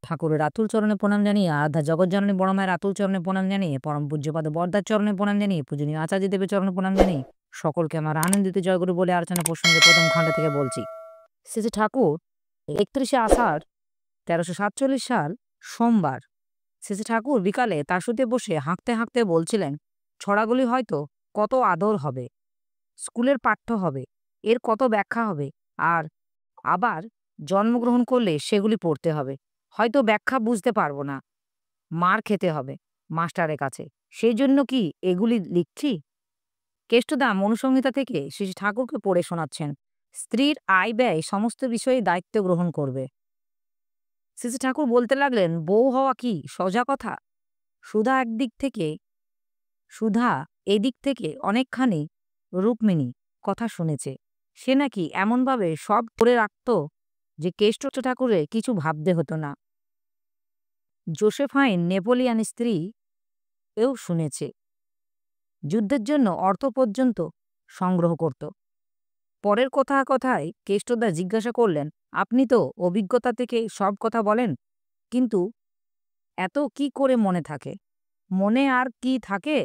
ঠাকুরের আতুল চরণে প্রণাম জানিয়ে, আরাধ্যা জগৎজননী বড় মায়ের আতুল চরণে প্রণাম জানিয়ে, পরম পূজ্যপাদ বরদার চরণে প্রণাম জানিয়ে, পূজনীয় আচার্য দেবের চরণে প্রণাম জানিয়ে সকলকে আমার আনন্দিত জয়গুরু বলে আলোচনা প্রসঙ্গে প্রথম খণ্ড থেকে বলছি। শ্রী শ্রী ঠাকুর ৩১শে আষাঢ় ১৩৪৭ সাল সোমবার শ্রী শ্রী ঠাকুর বিকালে তাসুতে বসে হাঁকতে হাঁকতে বলছিলেন, ছড়াগুলি হয়তো কত আদর হবে, স্কুলের পাঠ্য হবে, এর কত ব্যাখ্যা হবে, আর আবার জন্মগ্রহণ করলে সেগুলি পড়তে হবে। হয়তো ব্যাখ্যা বুঝতে পারবো না, মার খেতে হবে মাস্টারের কাছে। সেই জন্য কি এগুলি লিখছি? কেষ্টদা মনুসংহিতা থেকে শ্রী শ্রী ঠাকুরকে পড়ে শোনাচ্ছেন। স্ত্রীর আয় ব্যয় সমস্ত বিষয়ে দায়িত্ব গ্রহণ করবে। শ্রী শ্রী ঠাকুর বলতে লাগলেন, বউ হওয়া কি সোজা কথা? সুধা এদিক থেকে অনেকখানি রুক্মিণী কথা শুনেছে। সে নাকি এমনভাবে সব করে রাখত যে কেষ্ট ঠাকুরের কিছু ভাবতে হতো না। জোসেফাইন নেপোলিয়ান স্ত্রী এও শুনেছে, যুদ্ধের জন্য অর্থ পর্যন্ত সংগ্রহ করত। পরের কথায় কেষ্টদা জিজ্ঞাসা করলেন, আপনি তো অভিজ্ঞতা থেকে সব কথা বলেন, কিন্তু এত কি করে মনে থাকে? মনে আর কি থাকে?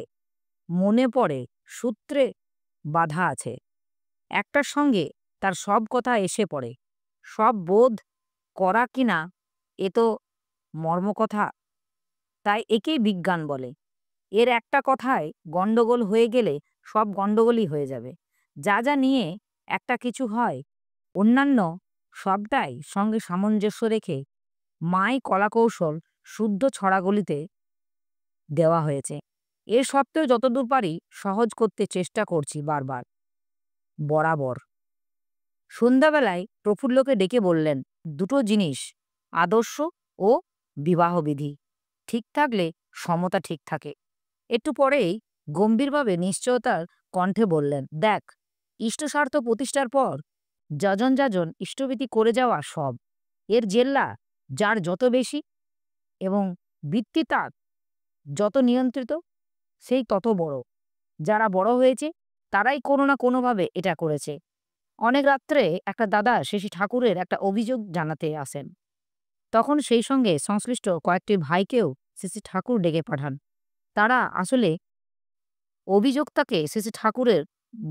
মনে পড়ে সূত্রে বাধা আছে, একটার সঙ্গে তার সব কথা এসে পড়ে। সব বোধ করা কিনা এ তো মর্মকথা, তাই একেই বিজ্ঞান বলে। এর একটা কথায় গণ্ডগোল হয়ে গেলে সব গণ্ডগোলই হয়ে যাবে। যা যা নিয়ে একটা কিছু হয়, অন্যান্য সবটাই সঙ্গে সামঞ্জস্য রেখে মাই কলাকৌশল শুদ্ধ ছড়াগুলিতে দেওয়া হয়েছে। এর সত্ত্বেও যতদূর পারি সহজ করতে চেষ্টা করছি বারবার, বরাবর। সন্ধ্যাবেলায় প্রফুল্লকে ডেকে বললেন, দুটো জিনিস, আদর্শ ও বিবাহবিধি ঠিক থাকলে সমতা ঠিক থাকে। একটু পরেই গম্ভীরভাবে নিশ্চয়তার কণ্ঠে বললেন, দেখ, ইষ্টস্বার্থ প্রতিষ্ঠার পর যাজন যাজন ইষ্টভীতি করে যাওয়া সব। এর জেল্লা যার যত বেশি এবং বৃত্তি তার যত নিয়ন্ত্রিত, সেই তত বড়। যারা বড় হয়েছে তারাই কোনো না কোনোভাবে এটা করেছে। অনেক রাত্রে একটা দাদা শ্রী ঠাকুরের একটা অভিযোগ জানাতে আসেন। তখন সেই সঙ্গে সংশ্লিষ্ট কয়েকটি ভাইকেও শ্রী ঠাকুর ডেকে পাঠান। তারা আসলে অভিযোগটাকে শ্রী ঠাকুরের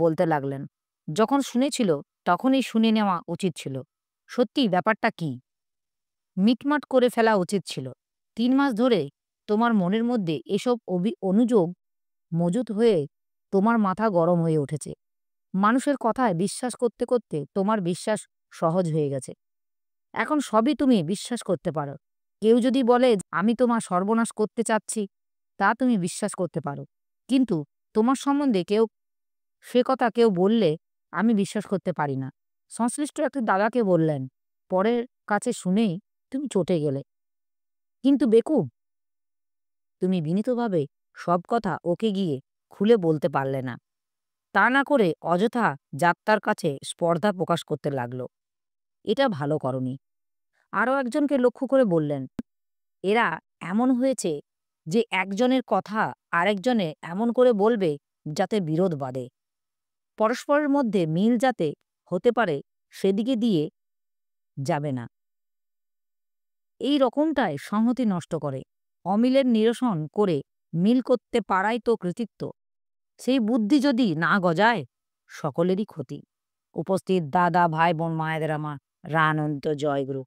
বলতে লাগলেন। যখন শুনেছিল তখনই শুনে নেওয়া উচিত ছিল। সত্যি ব্যাপারটা কি? মিটমাট করে ফেলা উচিত ছিল। ৩ মাস ধরে তোমার মনের মধ্যে এসব অনুযোগ মজুত হয়ে তোমার মাথা গরম হয়ে উঠেছে। মানুষের কথায় বিশ্বাস করতে করতে তোমার বিশ্বাস সহজ হয়ে গেছে। এখন সবই তুমি বিশ্বাস করতে পারো। কেউ যদি বলে আমি তোমার সর্বনাশ করতে চাচ্ছি, তা তুমি বিশ্বাস করতে পারো। কিন্তু তোমার সম্বন্ধে সে কথা কেউ বললে আমি বিশ্বাস করতে পারি না। সংশ্লিষ্ট একটি দাদাকে বললেন, পরের কাছে শুনেই তুমি চটে গেলে। কিন্তু বেকুব, তুমি বিনীতভাবে সব কথা ওকে গিয়ে খুলে বলতে পারলে না। তা না করে অযথা যাত্রার কাছে স্পর্ধা প্রকাশ করতে লাগলো। এটা ভালো করনি। আরও একজনকে লক্ষ্য করে বললেন, এরা এমন হয়েছে যে একজনের কথা আরেকজনে এমন করে বলবে যাতে বিরোধ বাধে। পরস্পরের মধ্যে মিল যাতে হতে পারে সেদিকে দিয়ে যাবে না। এই রকমটাই সংহতি নষ্ট করে। অমিলের নিরসন করে মিল করতে পারাই তো কৃতিত্ব। সেই বুদ্ধি যদি না গজায় সকলেরই ক্ষতি। উপস্থিত দাদা, ভাই বোন, মায়েদের আমার রানন্ত জয়গুরু।